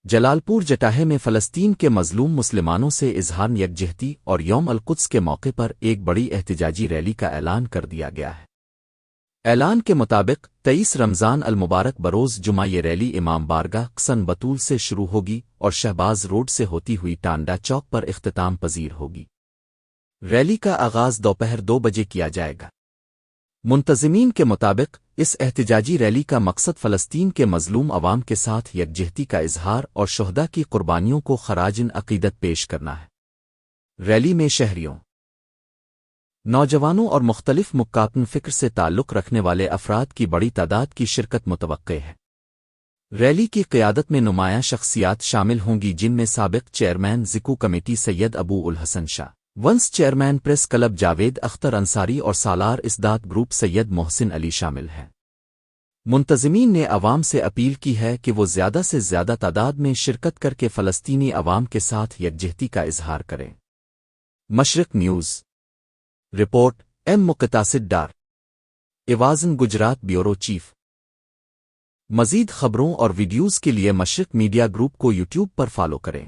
جلال پور جٹاہے میں فلسطین کے مظلوم مسلمانوں سے اظہار یکجہتی اور یوم القدس کے موقع پر ایک بڑی احتجاجی ریلی کا اعلان کر دیا گیا ہے۔ اعلان کے مطابق 23 رمضان المبارک بروز جمعہ یہ ریلی امام بارگاہ قسن بطول سے شروع ہوگی اور شہباز روڈ سے ہوتی ہوئی ٹانڈا چوک پر اختتام پذیر ہوگی۔ ریلی کا آغاز دوپہر 2 بجے کیا جائے گا۔ منتظمین کے مطابق اس احتجاجی ریلی کا مقصد فلسطین کے مظلوم عوام کے ساتھ یکجہتی کا اظہار اور شہداء کی قربانیوں کو خراج عقیدت پیش کرنا ہے۔ ریلی میں شہریوں، نوجوانوں اور مختلف مکاتن فکر سے تعلق رکھنے والے افراد کی بڑی تعداد کی شرکت متوقع ہے۔ ریلی کی قیادت میں نمایاں شخصیات شامل ہوں گی، جن میں سابق چیئرمین ذکو committee Syed Abu Al-Hassan Shah, vice chairman press club Javed Akhtar Ansari اور سالار اسداد گروپ سید محسن علی شامل ہیں۔ منتظمین نے عوام سے اپیل کی ہے کہ وہ زیادہ سے زیادہ تعداد میں شرکت کر کے فلسطینی عوام کے ساتھ یکجہتی کا اظہار کریں۔ Mashriq news report M Muqtasid Dar ایوازن گجرات بیورو چیف۔ مزید خبروں اور ویڈیوز کے لیے مشرق میڈیا گروپ کو یوٹیوب پر فالو کریں۔